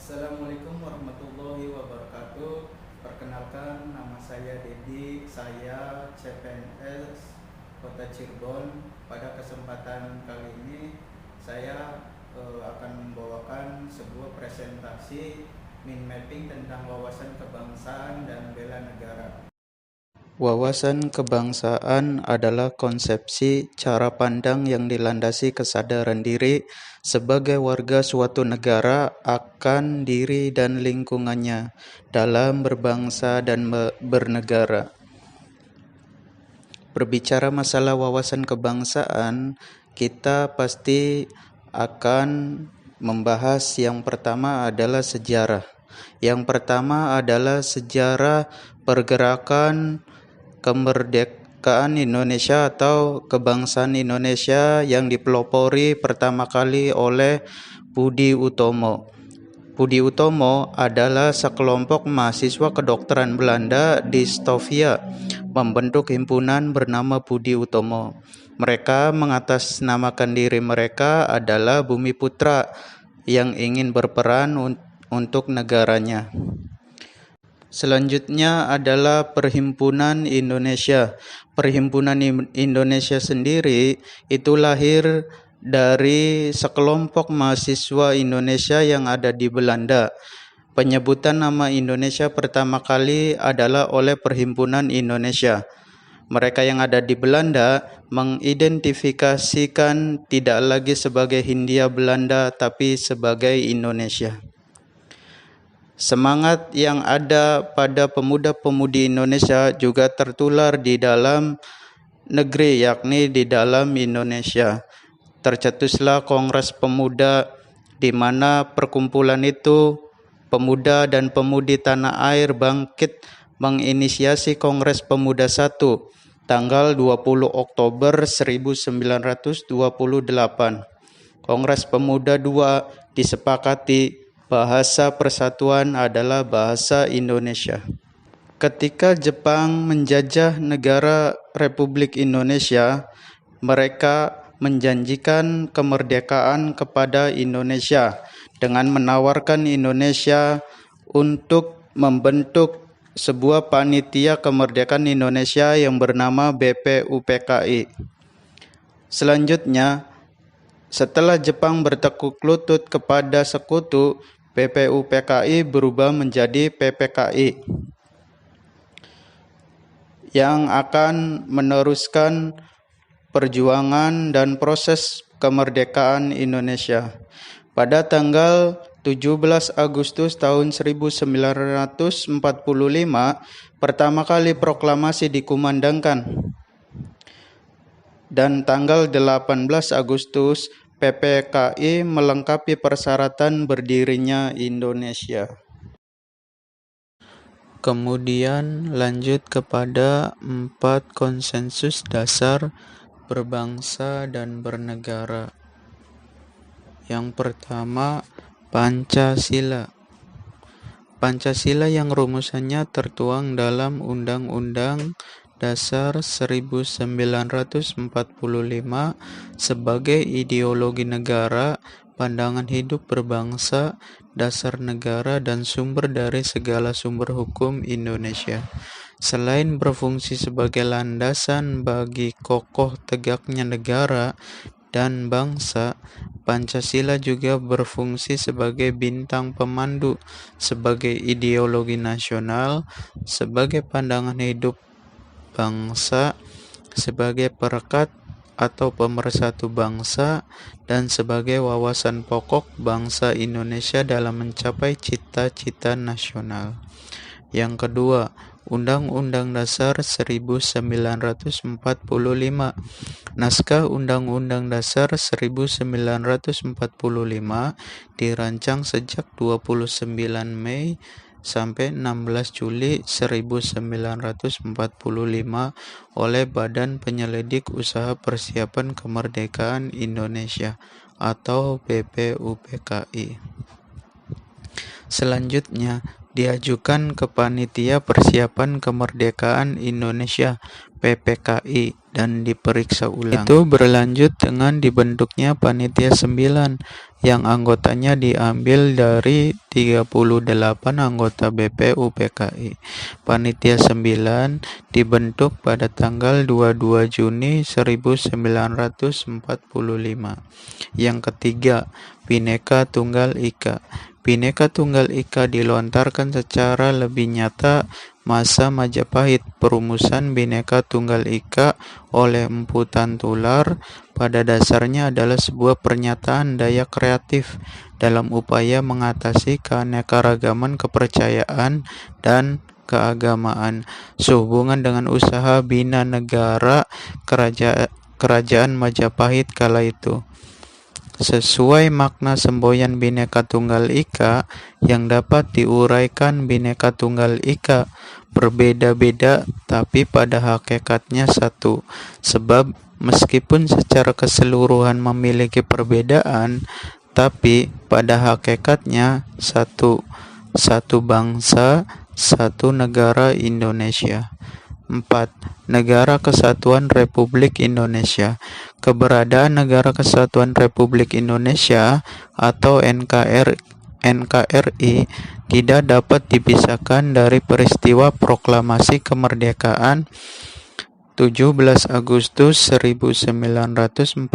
Assalamualaikum warahmatullahi wabarakatuh. Perkenalkan, nama saya Dedi, saya CPNS Kota Cirebon. Pada kesempatan kali ini saya akan membawakan sebuah presentasi mind mapping tentang wawasan kebangsaan dan bela negara. Wawasan kebangsaan adalah konsepsi cara pandang yang dilandasi kesadaran diri sebagai warga suatu negara akan diri dan lingkungannya dalam berbangsa dan bernegara. Berbicara masalah wawasan kebangsaan, kita pasti akan membahas yang pertama adalah sejarah. Yang pertama adalah sejarah pergerakan kemerdekaan Indonesia atau kebangsaan Indonesia yang dipelopori pertama kali oleh Budi Utomo. Budi Utomo adalah sekelompok mahasiswa kedokteran Belanda di Stovia membentuk himpunan bernama Budi Utomo. Mereka mengatasnamakan diri mereka adalah Bumi Putra yang ingin berperan untuk negaranya. Selanjutnya adalah Perhimpunan Indonesia. Perhimpunan Indonesia sendiri itu lahir dari sekelompok mahasiswa Indonesia yang ada di Belanda. Penyebutan nama Indonesia pertama kali adalah oleh Perhimpunan Indonesia. Mereka yang ada di Belanda mengidentifikasikan tidak lagi sebagai Hindia Belanda tapi sebagai Indonesia. Semangat yang ada pada pemuda-pemudi Indonesia juga tertular di dalam negeri, yakni di dalam Indonesia. Tercetuslah Kongres Pemuda, di mana perkumpulan itu pemuda dan pemudi tanah air bangkit menginisiasi Kongres Pemuda 1 tanggal 20 Oktober 1928. Kongres Pemuda 2 disepakati bahasa persatuan adalah bahasa Indonesia. Ketika Jepang menjajah negara Republik Indonesia, mereka menjanjikan kemerdekaan kepada Indonesia dengan menawarkan Indonesia untuk membentuk sebuah panitia kemerdekaan Indonesia yang bernama BPUPKI. Selanjutnya, setelah Jepang bertekuk lutut kepada sekutu, BPUPKI berubah menjadi PPKI yang akan meneruskan perjuangan dan proses kemerdekaan Indonesia. Pada tanggal 17 Agustus tahun 1945, pertama kali proklamasi dikumandangkan. Dan tanggal 18 Agustus, PPKI melengkapi persyaratan berdirinya Indonesia. Kemudian lanjut kepada 4 konsensus dasar berbangsa dan bernegara. Yang pertama, Pancasila. Pancasila yang rumusannya tertuang dalam Undang-Undang Dasar 1945 sebagai ideologi negara, pandangan hidup berbangsa, dasar negara, dan sumber dari segala sumber hukum Indonesia. Selain berfungsi sebagai landasan bagi kokoh tegaknya negara dan bangsa, Pancasila juga berfungsi sebagai bintang pemandu, sebagai ideologi nasional, sebagai pandangan hidup bangsa, sebagai perekat atau pemersatu bangsa dan sebagai wawasan pokok bangsa Indonesia dalam mencapai cita-cita nasional. Yang kedua, Undang-Undang Dasar 1945. Naskah Undang-Undang Dasar 1945 dirancang sejak 29 Mei sampai 16 Juli 1945 oleh Badan Penyelidik Usaha Persiapan Kemerdekaan Indonesia atau BPUPKI. Selanjutnya, diajukan ke Panitia Persiapan Kemerdekaan Indonesia PPKI dan diperiksa ulang. Itu berlanjut dengan dibentuknya Panitia 9 yang anggotanya diambil dari 38 anggota BPUPKI. Panitia 9 dibentuk pada tanggal 22 Juni 1945. Yang ketiga, Bhinneka Tunggal Ika. Bhinneka Tunggal Ika dilontarkan secara lebih nyata masa Majapahit. Perumusan Bhinneka Tunggal Ika oleh Empu Tantular pada dasarnya adalah sebuah pernyataan daya kreatif dalam upaya mengatasi keanekaragaman kepercayaan dan keagamaan sehubungan dengan usaha bina negara kerajaan Majapahit kala itu. Sesuai makna semboyan Bhinneka Tunggal Ika yang dapat diuraikan, Bhinneka Tunggal Ika berbeda-beda tapi pada hakikatnya satu. Sebab meskipun secara keseluruhan memiliki perbedaan, tapi pada hakikatnya satu. Satu bangsa, satu negara Indonesia. 4. Negara Kesatuan Republik Indonesia. Keberadaan Negara Kesatuan Republik Indonesia atau NKRI tidak dapat dipisahkan dari peristiwa proklamasi kemerdekaan 17 Agustus 1945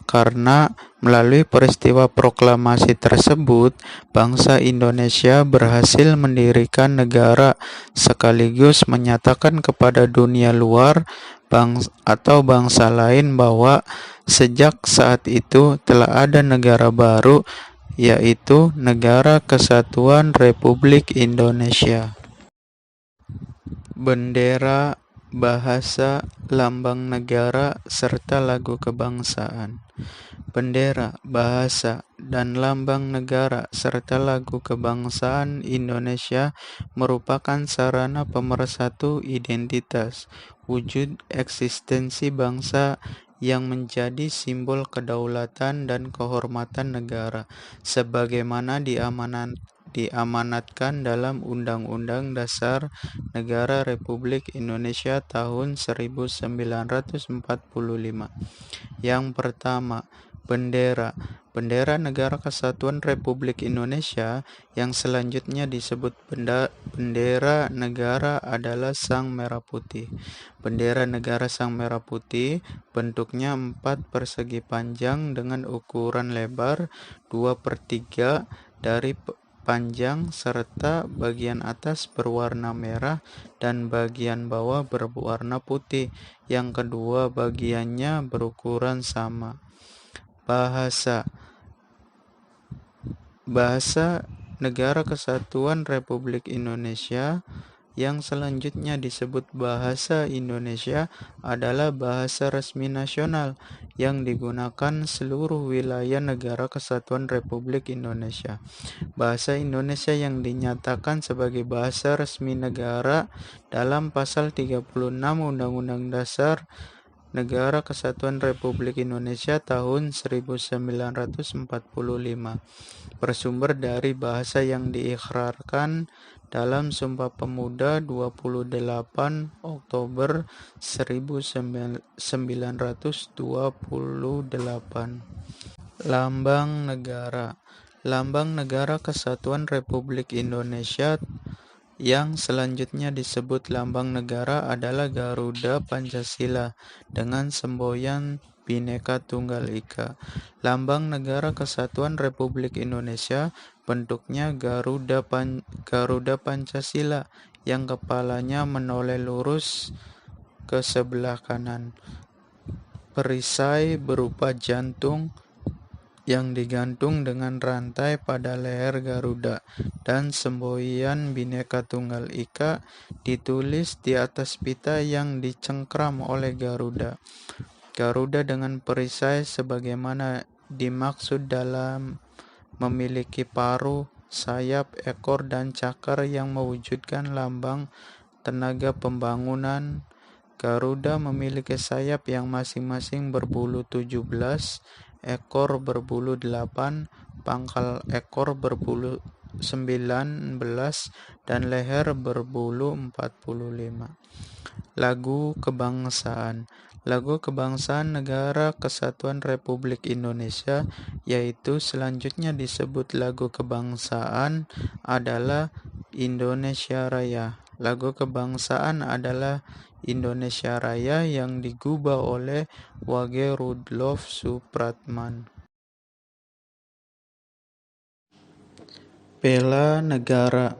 karena melalui peristiwa proklamasi tersebut bangsa Indonesia berhasil mendirikan negara sekaligus menyatakan kepada dunia luar atau bangsa lain bahwa sejak saat itu telah ada negara baru, yaitu Negara Kesatuan Republik Indonesia. Bendera, bahasa, lambang negara, serta lagu kebangsaan. Bendera, bahasa, dan lambang negara serta lagu kebangsaan Indonesia merupakan sarana pemersatu identitas, wujud eksistensi bangsa yang menjadi simbol kedaulatan dan kehormatan negara, sebagaimana diamanatkan dalam Undang-Undang Dasar Negara Republik Indonesia tahun 1945. Yang pertama, bendera. Bendera Negara Kesatuan Republik Indonesia yang selanjutnya disebut bendera negara adalah Sang Merah Putih. Bendera negara Sang Merah Putih bentuknya 4 persegi panjang dengan ukuran lebar 2/3 dari panjang serta bagian atas berwarna merah dan bagian bawah berwarna putih. Yang kedua bagiannya berukuran sama. Bahasa Negara Kesatuan Republik Indonesia yang selanjutnya disebut Bahasa Indonesia adalah bahasa resmi nasional yang digunakan seluruh wilayah Negara Kesatuan Republik Indonesia. Bahasa Indonesia yang dinyatakan sebagai bahasa resmi negara dalam pasal 36 Undang-Undang Dasar Negara Kesatuan Republik Indonesia tahun 1945 bersumber dari bahasa yang diikrarkan dalam Sumpah Pemuda 28 Oktober 1928. Lambang negara. Lambang Negara Kesatuan Republik Indonesia yang selanjutnya disebut lambang negara adalah Garuda Pancasila dengan semboyan Bhinneka Tunggal Ika. Lambang Negara Kesatuan Republik Indonesia bentuknya Garuda Pancasila yang kepalanya menoleh lurus ke sebelah kanan. perisai berupa jantung yang digantung dengan rantai pada leher Garuda, dan semboyan Bhinneka Tunggal Ika ditulis di atas pita yang dicengkram oleh Garuda. Garuda dengan perisai sebagaimana dimaksud dalam memiliki paruh, sayap, ekor, dan cakar yang mewujudkan lambang tenaga pembangunan. Garuda memiliki sayap yang masing-masing berbulu 17, ekor berbulu 8, pangkal ekor berbulu 19, dan leher berbulu 45. Lagu Kebangsaan. Lagu Kebangsaan Negara Kesatuan Republik Indonesia, yaitu selanjutnya disebut lagu kebangsaan, adalah Indonesia Raya. Lagu kebangsaan adalah Indonesia Raya yang digubah oleh Wage Rudolf Supratman. Bela negara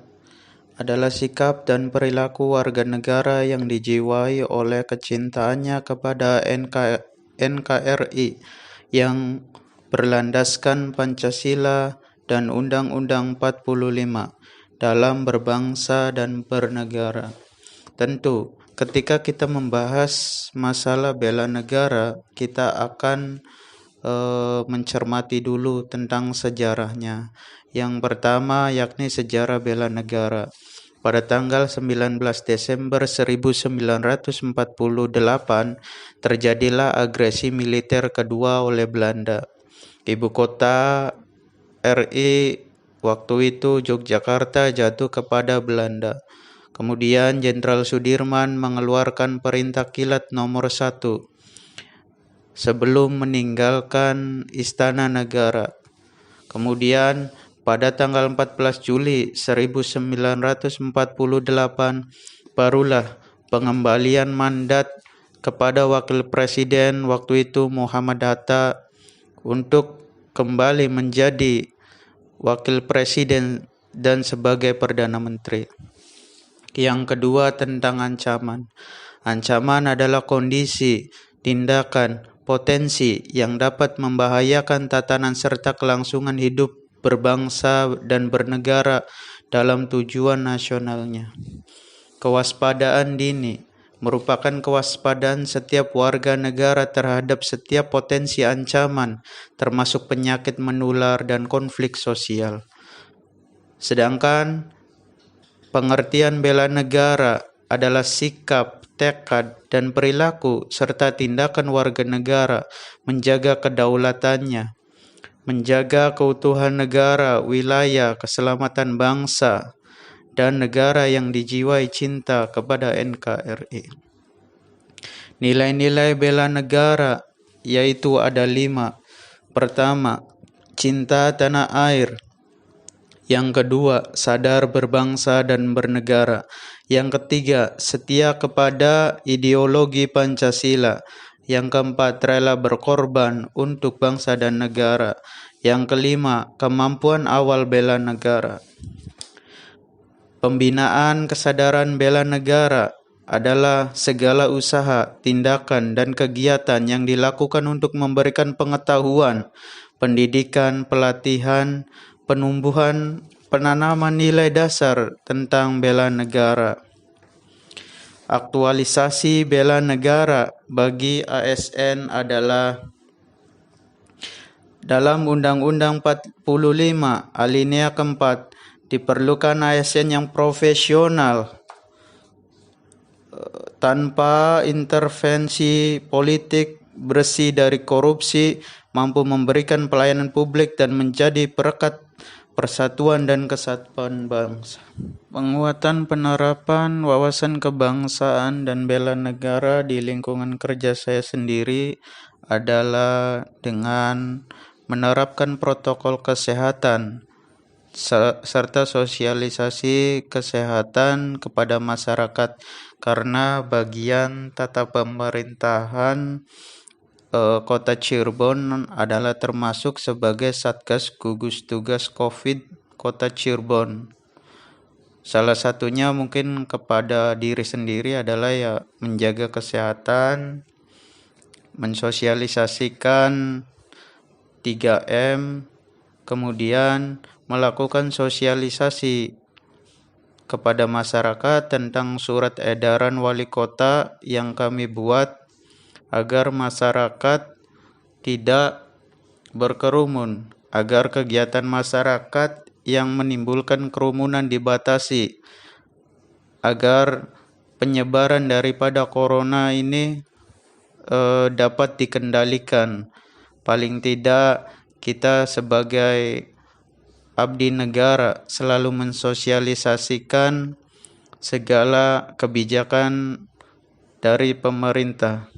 adalah sikap dan perilaku warga negara yang dijiwai oleh kecintaannya kepada NKRI yang berlandaskan Pancasila dan Undang-Undang 45 dalam berbangsa dan bernegara. Tentu, ketika kita membahas masalah bela negara, kita akan mencermati dulu tentang sejarahnya. Yang pertama yakni sejarah bela negara. Pada tanggal 19 Desember 1948 terjadilah agresi militer kedua oleh Belanda. Ibu kota RI waktu itu Yogyakarta jatuh kepada Belanda. Kemudian Jenderal Sudirman mengeluarkan perintah kilat nomor 1 sebelum meninggalkan Istana Negara. Kemudian pada tanggal 14 Juli 1948 barulah pengembalian mandat kepada Wakil Presiden waktu itu Muhammad Hatta untuk kembali menjadi Wakil Presiden dan sebagai Perdana Menteri. Yang kedua tentang ancaman. Ancaman adalah kondisi, tindakan, potensi yang dapat membahayakan tatanan serta kelangsungan hidup berbangsa dan bernegara dalam tujuan nasionalnya. Kewaspadaan dini merupakan kewaspadaan setiap warga negara terhadap setiap potensi ancaman, termasuk penyakit menular dan konflik sosial. Sedangkan pengertian bela negara adalah sikap, tekad, dan perilaku serta tindakan warga negara menjaga kedaulatannya, menjaga keutuhan negara, wilayah, keselamatan bangsa, dan negara yang dijiwai cinta kepada NKRI. Nilai-nilai bela negara yaitu ada 5. Pertama, cinta tanah air. Yang kedua, sadar berbangsa dan bernegara. Yang ketiga, setia kepada ideologi Pancasila. Yang keempat, rela berkorban untuk bangsa dan negara. Yang kelima, kemampuan awal bela negara. Pembinaan kesadaran bela negara adalah segala usaha, tindakan, dan kegiatan yang dilakukan untuk memberikan pengetahuan, pendidikan, pelatihan, penumbuhan, penanaman nilai dasar tentang bela negara. Aktualisasi bela negara bagi ASN adalah dalam Undang-Undang 45 alinea keempat diperlukan ASN yang profesional tanpa intervensi politik, bersih dari korupsi, mampu memberikan pelayanan publik dan menjadi perekat persatuan dan kesatuan bangsa. Penguatan penerapan wawasan kebangsaan dan bela negara di lingkungan kerja saya sendiri adalah dengan menerapkan protokol kesehatan serta sosialisasi kesehatan kepada masyarakat, karena bagian tata pemerintahan Kota Cirebon adalah termasuk sebagai Satgas Gugus Tugas COVID Kota Cirebon. Salah satunya mungkin kepada diri sendiri adalah ya menjaga kesehatan, mensosialisasikan 3M, kemudian melakukan sosialisasi kepada masyarakat tentang surat edaran wali kota yang kami buat agar masyarakat tidak berkerumun, agar kegiatan masyarakat yang menimbulkan kerumunan dibatasi, agar penyebaran daripada corona ini dapat dikendalikan. Paling tidak kita sebagai abdi negara selalu mensosialisasikan segala kebijakan dari pemerintah.